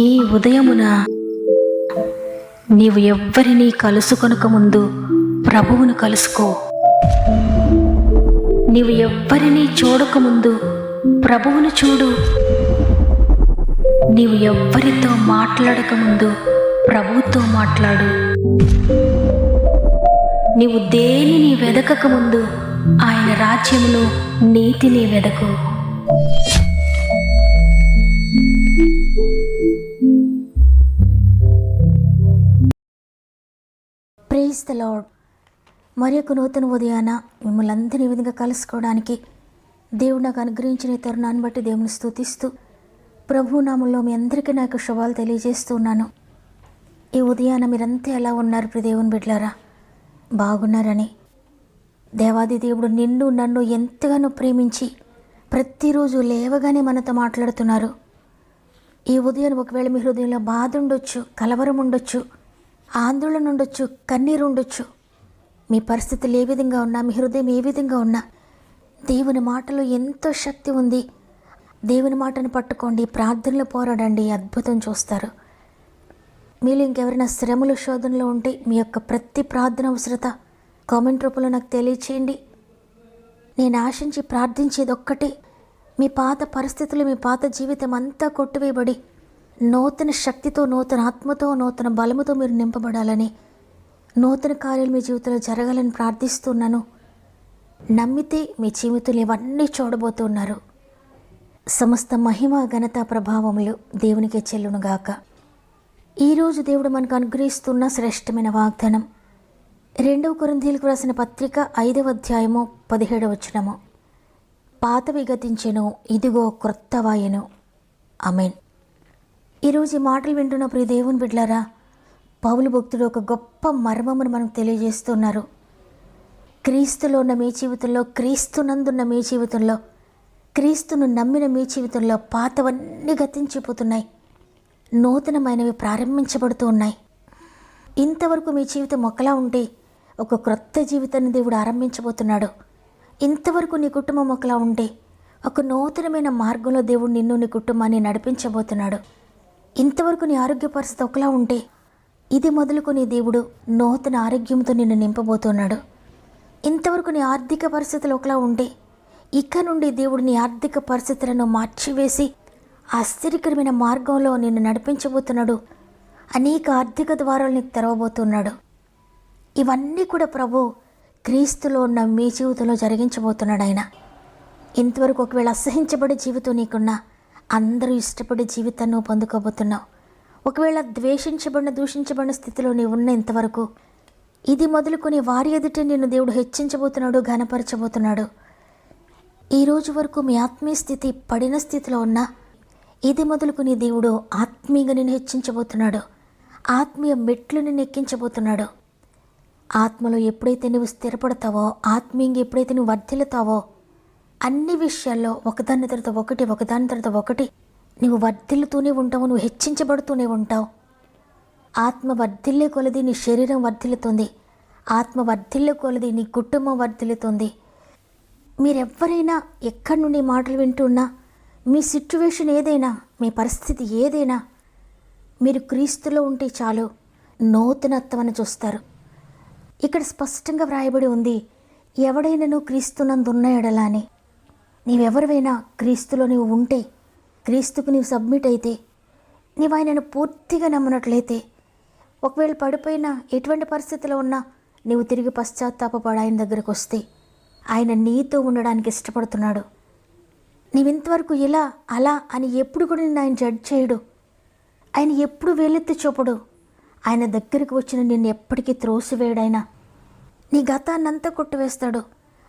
ఈ ఉదయమున నీవు ఎవ్వరినీ కలుసుకొనక ముందు ప్రభువును కలుసుకో. నీవు ఎవ్వరినీ చూడకముందు ప్రభువును చూడు. నీవు ఎవ్వరితో మాట్లాడకముందు ప్రభువుతో మాట్లాడు. నీవు దేనిని వెదకకముందు ఆయన రాజ్యమును నీతిని వెదకు. Praise the lord. మరి ఒక నూతన ఉదయాన మిమ్మల్ని అందరినీ ఈ విధంగా కలుసుకోవడానికి దేవుడు నాకు అనుగ్రహించిన ఈ తరుణాన్ని బట్టి దేవుని స్తుతిస్తూ ప్రభు నామంలో మీ అందరికీ నాకు శుభాలు తెలియజేస్తూ ఉన్నాను. ఈ ఉదయాన మీరంతా ఎలా ఉన్నారు ప్రియ దేవుని బిడ్డలారా? బాగున్నారని. దేవాది దేవుడు నిన్ను నన్ను ఎంతగానో ప్రేమించి ప్రతిరోజు లేవగానే మనతో మాట్లాడుతున్నారు. ఈ ఉదయం ఒకవేళ మీ హృదయంలో బాధ ఉండొచ్చు, కలవరం ఉండొచ్చు, ఆందోళన ఉండొచ్చు, కన్నీరు ఉండొచ్చు. మీ పరిస్థితులు ఏ విధంగా ఉన్నా, మీ హృదయం ఏ విధంగా ఉన్నా, దేవుని మాటలో ఎంతో శక్తి ఉంది. దేవుని మాటను పట్టుకోండి, ప్రార్థనలో పోరాడండి, అద్భుతం చూస్తారు. మీరు ఇంకెవరైనా శ్రమలు శోధనలో ఉంటే మీ యొక్క ప్రతి ప్రార్థన అవసరత కామెంట్ రూపంలో నాకు తెలియచేయండి. నేను ఆశించి ప్రార్థించేది ఒక్కటే, మీ పాత పరిస్థితులు, మీ పాత జీవితం అంతా కొట్టివేయబడి నూతన శక్తితో, నూతన ఆత్మతో, నూతన బలముతో మీరు నింపబడాలని, నూతన కార్యాలు మీ జీవితంలో జరగాలని ప్రార్థిస్తున్నాను. నమ్మితే మీ జీవితంలో ఇవన్నీ చూడబోతున్నారు. సమస్త మహిమ, ఘనత, ప్రభావములు దేవునికే చెల్లునుగాక. ఈరోజు దేవుడు మనకు అనుగ్రహిస్తున్న శ్రేష్టమైన వాగ్దానం 2 కొరింథీయులకు రాసిన పత్రిక 5వ అధ్యాయము 17వ వచనము. పాతవి గతించెను, ఇదిగో క్రొత్తవాయెను. ఆమేన్. ఈరోజు ఈ మాటలు వింటున్న ప్రియ దేవుని బిడ్డలారా, పౌలు భక్తుడు ఒక గొప్ప మర్మమును మనకు తెలియజేస్తున్నారు. క్రీస్తులో ఉన్న మీ జీవితంలో, క్రీస్తునందున్న మీ జీవితంలో, క్రీస్తును నమ్మిన మీ జీవితంలో పాతవన్నీ గతించిపోతున్నాయి, నూతనమైనవి ప్రారంభించబడుతూ ఉన్నాయి. ఇంతవరకు మీ జీవితం ఒకలా ఉంటే ఒక క్రొత్త జీవితాన్ని దేవుడు ఆరంభించబోతున్నాడు. ఇంతవరకు నీ కుటుంబం ఒకలా ఉంటే ఒక నూతనమైన మార్గంలో దేవుడు నిన్ను, నీ కుటుంబాన్ని నడిపించబోతున్నాడు. ఇంతవరకు నీ ఆరోగ్య పరిస్థితి ఒకలా ఉంటే ఇది మొదలుకొని దేవుడు నూతన ఆరోగ్యంతో నిన్ను నింపబోతున్నాడు. ఇంతవరకు నీ ఆర్థిక పరిస్థితులు ఒకలా ఉంటే ఇక నుండి దేవుడు నీ ఆర్థిక పరిస్థితులను మార్చివేసి ఆశ్చర్యకరమైన మార్గంలో నిన్ను నడిపించబోతున్నాడు. అనేక ఆర్థిక ద్వారాలు నీకు తెరవబోతున్నాడు. ఇవన్నీ కూడా ప్రభు క్రీస్తులో ఉన్న మీ జీవితంలో జరిగించబోతున్నాడు ఆయన. ఇంతవరకు ఒకవేళ అసహించబడే జీవితం నీకున్నా, అందరూ ఇష్టపడే జీవితాన్ని నువ్వు పొందుకోబోతున్నావు. ఒకవేళ ద్వేషించబడిన, దూషించబడిన స్థితిలో నీవు ఉన్న ఇంతవరకు ఇది మొదలుకొని వారి ఎదుట నిన్ను దేవుడు హెచ్చించబోతున్నాడు, ఘనపరచబోతున్నాడు. ఈ రోజు వరకు మీ ఆత్మీయ స్థితి పడిన స్థితిలో ఉన్నా ఇది మొదలుకొని దేవుడు ఆత్మీయంగా నిన్ను హెచ్చించబోతున్నాడు. ఆత్మీయ మెట్లు నిన్ను ఎక్కించబోతున్నాడు. ఆత్మలో ఎప్పుడైతే నువ్వు స్థిరపడతావో, ఆత్మీయంగా ఎప్పుడైతే నువ్వు వర్ధిల్లుతావో, అన్ని విషయాల్లో ఒకదాని తర్వాత ఒకటి, ఒకదాని తర్వాత ఒకటి నువ్వు వర్ధిల్లుతూనే ఉంటావు, నువ్వు హెచ్చించబడుతూనే ఉంటావు. ఆత్మ వర్ధిల్లే కొలది నీ శరీరం వర్ధిల్లుతుంది. ఆత్మ వర్ధిల్లే కొలది నీ కుటుంబం వర్ధిల్లుతుంది. మీరెవ్వరైనా ఎక్కడి నుండి మాటలు వింటున్నా, మీ సిచ్యువేషన్ ఏదైనా, మీ పరిస్థితి ఏదైనా, మీరు క్రీస్తులో ఉంటే చాలు నూతనత్వాన్ని చూస్తారు. ఇక్కడ స్పష్టంగా వ్రాయబడి ఉంది, ఎవడైనాను క్రీస్తునందున్న ఎడల అని. నీవెవరివైనా క్రీస్తులో నీవు ఉంటే, క్రీస్తుకు నీవు సబ్మిట్ అయితే, నీవు ఆయనను పూర్తిగా నమ్మినట్లయితే, ఒకవేళ పడిపోయినా, ఎటువంటి పరిస్థితిలో ఉన్నా నీవు తిరిగి పశ్చాత్తాపపడి ఆయన దగ్గరకు వస్తే ఆయన నీతో ఉండడానికి ఇష్టపడుతున్నాడు. నీవింతవరకు ఇలా అలా అని ఎప్పుడు కూడా నిన్ను ఆయన జడ్జ్ చేయడు. ఆయన ఎప్పుడు వేలెత్తి చూపడు. ఆయన దగ్గరికి వచ్చిన నిన్ను ఎప్పటికీ త్రోసివేయడైనా. నీ గతాన్నంతా కొట్టివేస్తాడు.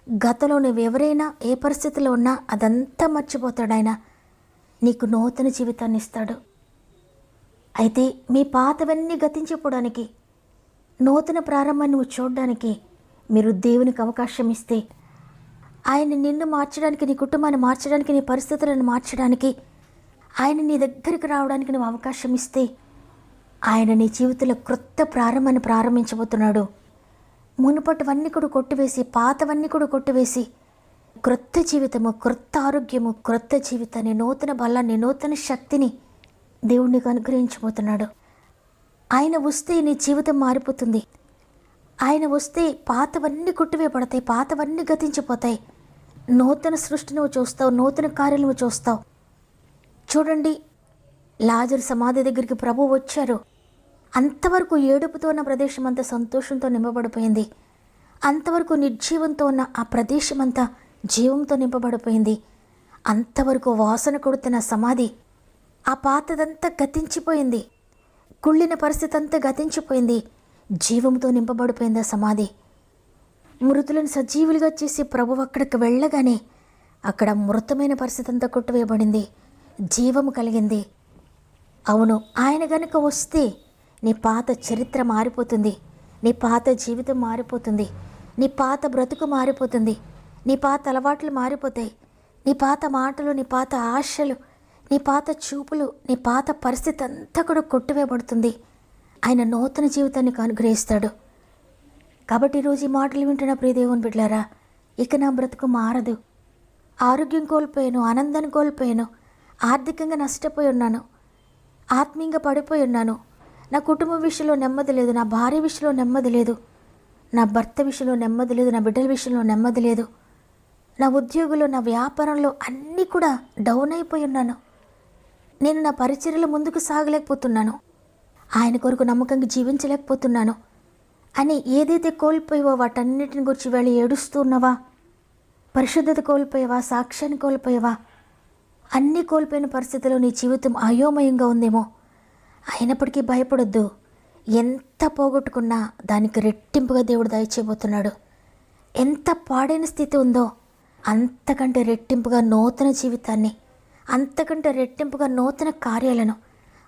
గతంలో నువ్వెవరైనా ఏ పరిస్థితిలో ఉన్నా అదంతా మర్చిపోతాడు ఆయన. నీకు నూతన జీవితాన్ని ఇస్తాడు. అయితే మీ పాతవన్నీ గతించిపోవడానికి, నూతన ప్రారంభాన్ని నువ్వు చూడడానికి మీరు దేవునికి అవకాశం ఇస్తే, ఆయన నిన్ను మార్చడానికి, నీ కుటుంబాన్ని మార్చడానికి, నీ పరిస్థితులను మార్చడానికి, ఆయన నీ దగ్గరికి రావడానికి నువ్వు అవకాశం ఇస్తే, ఆయన నీ జీవితంలో క్రొత్త ప్రారంభాన్ని ప్రారంభించబోతున్నాడు. మునుపటివన్నీ కూడా కొట్టివేసి, పాతవన్నీ కూడా కొట్టివేసి క్రొత్త జీవితము, క్రొత్త ఆరోగ్యము, క్రొత్త జీవితాన్ని, నూతన బలాన్ని, నూతన శక్తిని దేవుడు నీకు అనుగ్రహించబోతున్నాడు. ఆయన వస్తే నీ జీవితం మారిపోతుంది. ఆయన వస్తే పాతవన్నీ కొట్టివేయబడతాయి, పాతవన్నీ గతించిపోతాయి. నూతన సృష్టి నువ్వు చూస్తావు, నూతన కార్యాలు నువ్వు చూస్తావు. చూడండి, లాజరు సమాధి దగ్గరికి ప్రభువు వచ్చారు. అంతవరకు ఏడుపుతో ఉన్న ప్రదేశం అంతా సంతోషంతో నింపబడిపోయింది. అంతవరకు నిర్జీవంతో ఉన్న ఆ ప్రదేశం అంతా జీవంతో నింపబడిపోయింది. అంతవరకు వాసన కొడుతున్న సమాధి, ఆ పాతదంతా గతించిపోయింది. కుళ్ళిన పరిస్థితి అంతా గతించిపోయింది. జీవంతో నింపబడిపోయింది ఆ సమాధి. మృతులను సజీవులుగా చేసి ప్రభువు అక్కడికి వెళ్ళగానే అక్కడ మృతమైన పరిస్థితి అంతా కొట్టివేయబడింది, జీవము కలిగింది. అవును, ఆయన గనుక వస్తే నీ పాత చరిత్ర మారిపోతుంది, నీ పాత జీవితం మారిపోతుంది, నీ పాత బ్రతుకు మారిపోతుంది, నీ పాత అలవాట్లు మారిపోతాయి, నీ పాత మాటలు, నీ పాత ఆశలు, నీ పాత చూపులు, నీ పాత పరిస్థితి అంతా కూడా కొట్టివేయబడుతుంది. ఆయన నూతన జీవితాన్ని అనుగ్రహిస్తాడు. కాబట్టి ఈరోజు ఈ మాటలు వింటున్న ప్రియ దేవుని బిడ్డలారా, ఇక నా బ్రతుకు మారదు. ఆరోగ్యం కోల్పోయాను, ఆనందాన్ని కోల్పోయాను, ఆర్థికంగా నష్టపోయి ఉన్నాను, ఆత్మీయంగా పడిపోయి ఉన్నాను, నా కుటుంబ విషయంలో నెమ్మది లేదు, నా భార్య విషయంలో నెమ్మది లేదు, నా భర్త విషయంలో నెమ్మది లేదు, నా బిడ్డల విషయంలో నెమ్మది లేదు, నా ఉద్యోగంలో, నా వ్యాపారంలో అన్నీ కూడా డౌన్ అయిపోయి ఉన్నాను. నేను నా పరిచర్యలో ముందుకు సాగలేకపోతున్నాను, ఆయన కొరకు నమ్మకంగా జీవించలేకపోతున్నాను అని ఏదైతే కోల్పోయావో వాటన్నిటిని గురించి వెళ్ళి ఏడుస్తూ ఉన్నావా? పరిశుద్ధత కోల్పోయావా? సాక్ష్యాన్ని కోల్పోయావా? అన్నీ కోల్పోయిన పరిస్థితిలో నీ జీవితం అయోమయంగా ఉందేమో. అయినప్పటికీ భయపడొద్దు. ఎంత పోగొట్టుకున్నా దానికి రెట్టింపుగా దేవుడు దయచేయబోతున్నాడు. ఎంత పాడైన స్థితి ఉందో అంతకంటే రెట్టింపుగా నూతన జీవితాన్ని, అంతకంటే రెట్టింపుగా నూతన కార్యాలను,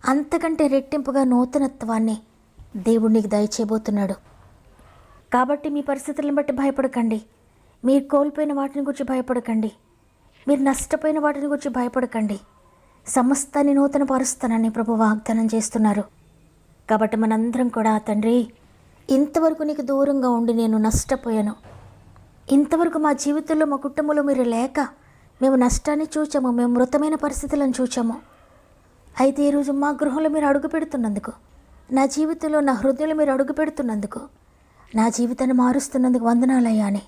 అంతకంటే రెట్టింపుగా నూతనత్వాన్ని దేవుడు నీకు దయచేయబోతున్నాడు. కాబట్టి మీ పరిస్థితులను బట్టి భయపడకండి, మీరు కోల్పోయిన వాటిని గురించి భయపడకండి, మీరు నష్టపోయిన వాటిని గురించి భయపడకండి. సమస్తాన్ని నూతన పరుస్తానని ప్రభు వాగ్దానం చేస్తున్నారు. కాబట్టి మనందరం కూడా, తండ్రి, ఇంతవరకు నీకు దూరంగా ఉండి నేను నష్టపోయాను, ఇంతవరకు మా జీవితంలో, మా కుటుంబంలో మీరు లేక మేము నష్టాన్ని చూచాము, మేము మృతమైన పరిస్థితులను చూచాము. అయితే ఈరోజు మా గృహంలో మీరు అడుగు పెడుతున్నందుకు, నా జీవితంలో, నా హృదయంలో మీరు అడుగు పెడుతున్నందుకు, నా జీవితాన్ని మారుస్తున్నందుకు వందనాలయ్యా అని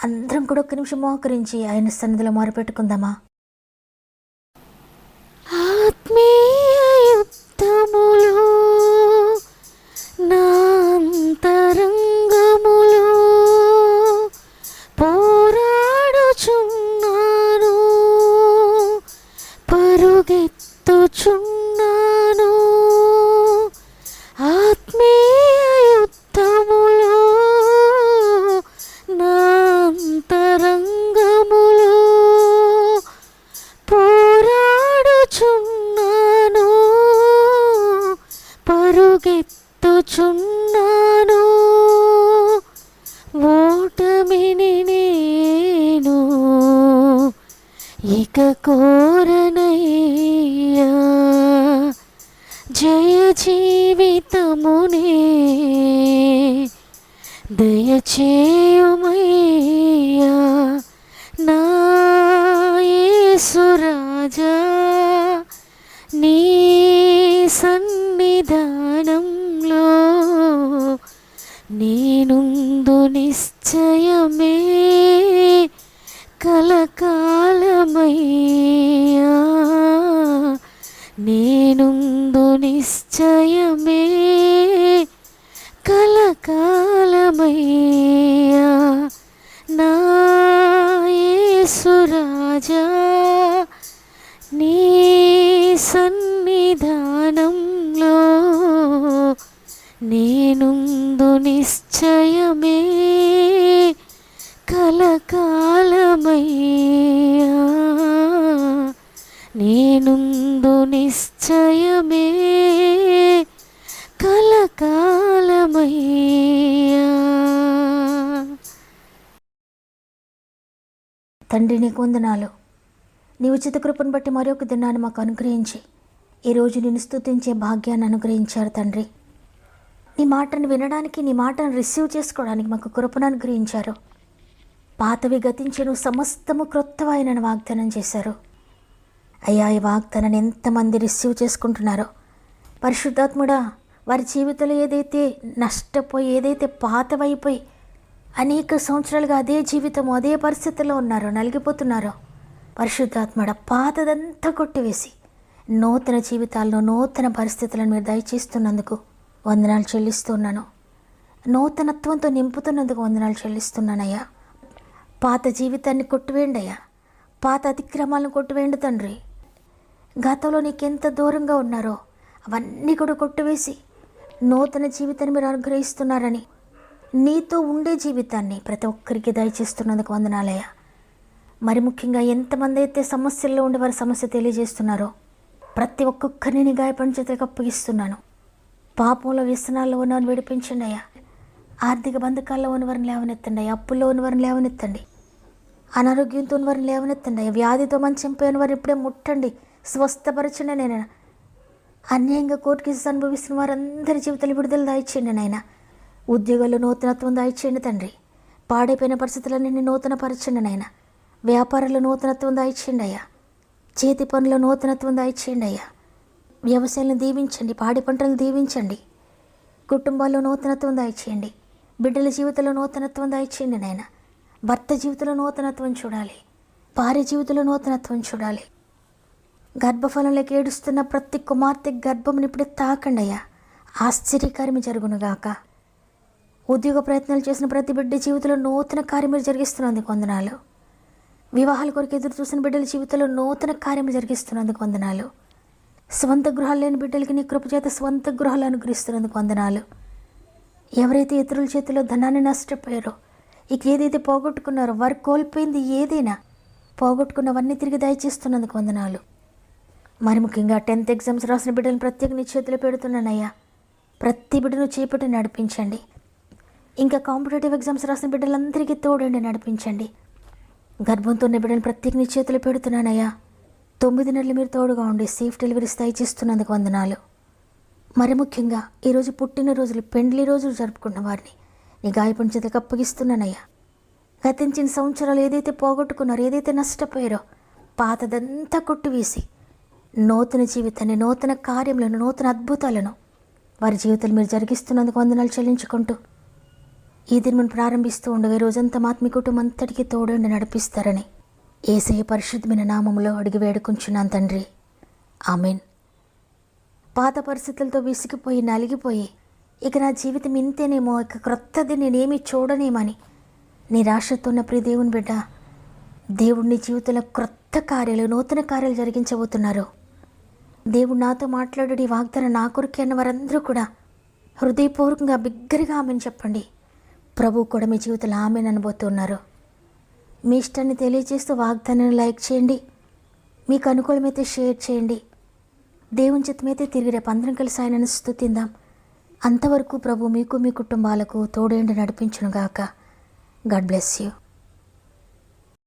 అందరం కూడా ఒక్క నిమిషం మోకరించి ఆయన సన్నిధిలో మొరపెట్టుకుందామా? ఆత్మీయ యుద్ధములో నా అంతరంగములో పోరాడుచున్నాను, పరుగెత్తుచున్నాను. ఆత్మీయ యుద్ధములో నా అంతరంగములో పోరాడుచున్నాను, పరుగెత్తుచున్నాను. ఓటమిని నేను ఇక కోరనయ్యా, జయ జీవితమునే దయచేయుమయ్యా నా యేసురాజా. నీ సన్నిధానంలో నేనుందు నిశ్చయమే కలకాలమయ్యా, నేనుందు నిశ్చయమే కలకాలమయ్యా నా యేసురాజా. నీ సన్నిధానంలో నేనుందు నిశ్చయమే కలకాలమయ్యా, నేనుందు నిశ్చయమే కలకాలమయ్యా. తండ్రి, నీకు వందనాలు. నీ ఉచిత కృపను బట్టి మరొక దినాన్ని మాకు అనుగ్రహించి ఈరోజు నిన్ను స్తుతించే భాగ్యాన్ని అనుగ్రహించారు తండ్రి. నీ మాటను వినడానికి, నీ మాటను రిసీవ్ చేసుకోవడానికి మాకు కృపను అనుగ్రహించారు. పాతవి గతించెను, సమస్తము క్రొత్తవాయనని వాగ్దానం చేశారు. అయ్యా, ఈ వాగ్దానాన్ని ఎంతమంది రిసీవ్ చేసుకుంటున్నారో పరిశుద్ధాత్ముడా, వారి జీవితంలో ఏదైతే నష్టపోయి, ఏదైతే పాతవైపోయి అనేక సంవత్సరాలుగా అదే జీవితము, అదే పరిస్థితుల్లో ఉన్నారో, నలిగిపోతున్నారో, పరిశుద్ధాత్ముడా పాతదంతా కొట్టివేసి నూతన జీవితాలను, నూతన పరిస్థితులను మీరు దయచేస్తున్నందుకు వందనాలు చెల్లిస్తున్నాను. నూతనత్వంతో నింపుతున్నందుకు వందనాలు చెల్లిస్తున్నానయ్యా. పాత జీవితాన్ని కొట్టివేయండి అయ్యా, పాత అతిక్రమాలను కొట్టివేయండి తండ్రి. గతంలో నీకెంత దూరంగా ఉన్నారో అవన్నీ కూడా కొట్టివేసి నూతన జీవితాన్ని మీరు అనుగ్రహిస్తున్నారని, నీతో ఉండే జీవితాన్ని ప్రతి ఒక్కరికి దయచేస్తున్నందుకు వందనాలయ్యా. మరి ముఖ్యంగా ఎంతమంది అయితే సమస్యల్లో ఉండి వారి సమస్య తెలియజేస్తున్నారో ప్రతి ఒక్కొక్కరిని నీ గాయపడిన చేతులకు అప్పగిస్తున్నాను. పాపంలో, వ్యసనాల్లో ఉన్నవారిని విడిపించండి అయ్యా. ఆర్థిక బంధకాల్లో ఉన్నవారిని లేవనెత్తండి అయ్యా. అప్పుల్లో ఉన్నవారిని లేవనెత్తండి. అనారోగ్యంతో ఉన్నవారిని లేవనెత్తండి అయ్యా. వ్యాధితో మంచం పోయిన వారిని ఇప్పుడే ముట్టండి, స్వస్థపరచండి. నేను అన్యాయంగా కోర్టు కేసు అనుభవిస్తున్న వారందరి జీవితాలు విడుదల దాయిచేయండి నాయన. ఉద్యోగాల్లో నూతనత్వం దాయిచేయండి తండ్రి. పాడైపోయిన పరిస్థితులన్నీ నూతన పరచండి నాయన. వ్యాపారంలో నూతనత్వం దాయిచేయండి అయ్యా. చేతి పనుల్లో నూతనత్వం దాయిచేయండి అయ్యా. వ్యవసాయాలను దీవించండి, పాడి పంటలను దీవించండి. కుటుంబాల్లో నూతనత్వం దాయిచేయండి. బిడ్డల జీవితంలో నూతనత్వం దాయిచేయండి నాయన. భర్త జీవితంలో నూతనత్వం చూడాలి, భార్య జీవితంలో నూతనత్వం చూడాలి. గర్భఫలంలోకి ఏడుస్తున్న ప్రతి కుమార్తె గర్భముని ఇప్పుడే తాకండి అయ్యా. ఆశ్చర్యకార్యం జరుగునుగాక. ఉద్యోగ ప్రయత్నాలు చేసిన ప్రతి బిడ్డ జీవితంలో నూతన కార్యం మీరు జరిగిస్తున్నందుకు వందనాలు. వివాహాల కొరకు ఎదురు చూసిన బిడ్డల జీవితంలో నూతన కార్యం జరిగిస్తున్నందుకు వందనాలు. స్వంత గృహాలు లేని బిడ్డలకి నీ కృపచేత స్వంత గృహాలు అనుగ్రహిస్తున్నందుకు వందనాలు. ఎవరైతే ఇతరుల చేతిలో ధనాన్ని నష్టపోయారో, ఇక ఏదైతే పోగొట్టుకున్నారో, వారు కోల్పోయింది ఏదైనా పోగొట్టుకున్నవన్నీ తిరిగి దయచేస్తున్నందుకు వందనాలు. మరి ముఖ్యంగా 10th ఎగ్జామ్స్ రాసిన బిడ్డలను ప్రత్యేక నీ చేతిలో పెడుతున్నానయ్యా. ప్రతి బిడ్డను చేపట్టి నడిపించండి. ఇంకా కాంపిటేటివ్ ఎగ్జామ్స్ రాసిన బిడ్డలందరికీ తోడండి, నడిపించండి. గర్భంతో ఉన్న బిడ్డలను ప్రత్యేక నీ చేతిలో పెడుతున్నానయ్యా. 9 నెలలు మీరు తోడుగా ఉండి సేఫ్ డెలివరీస్ దయచేస్తున్నందుకు వందనాలు. మరి ముఖ్యంగా ఈరోజు పుట్టినరోజులు, పెండ్లి రోజులు జరుపుకున్న వారిని నీ గాయపడిన చేతికి అప్పగిస్తున్నానయ్యా. గతించిన సంవత్సరాలు ఏదైతే పోగొట్టుకున్నారో, ఏదైతే నష్టపోయారో పాతదంతా కొట్టివేసి నూతన జీవితాన్ని, నూతన కార్యములను, నూతన అద్భుతాలను వారి జీవితాలు మీరు జరిగిస్తున్నందుకు వందనాలు చెల్లించుకుంటూ ఈ దినమును ప్రారంభిస్తూ ఉండగా ఈ రోజంతా మీ కుటుంబం అంతటికీ తోడండి నడిపిస్తారని యేసయ్య పరిశుద్ధమైన నామములో అడిగి వేడుకుంటున్నాను తండ్రి. ఆమేన్. పాత పరిస్థితులతో విసిగిపోయి, నలిగిపోయి ఇక నా జీవితం ఇంతేనేమో, ఇక క్రొత్తది నేనేమి చూడనేమని నిరాశతో ఉన్న ప్రియ దేవుని బిడ్డ, దేవుడిని జీవితంలో క్రొత్త కార్యాలు, నూతన కార్యాలు జరిగించబోతున్నారు. దేవుడు నాతో మాట్లాడు, ఈ వాగ్దానం నా కొరకే అన్న వారందరూ కూడా హృదయపూర్వకంగా బిగ్గరగా ఆమెను చెప్పండి. ప్రభు కూడా మీ జీవితంలో ఆమెను అనబోతున్నారు. మీ ఇష్టాన్ని తెలియజేస్తూ వాగ్దానాన్ని లైక్ చేయండి. మీకు అనుకూలమైతే షేర్ చేయండి. దేవుని చిత్తమైతే తిరిగి రేపు అందరం కలిసి ఆయనను స్తుతిందాం. అంతవరకు ప్రభు మీకు, మీ కుటుంబాలకు తోడేండి నడిపించునుగాక. God bless you.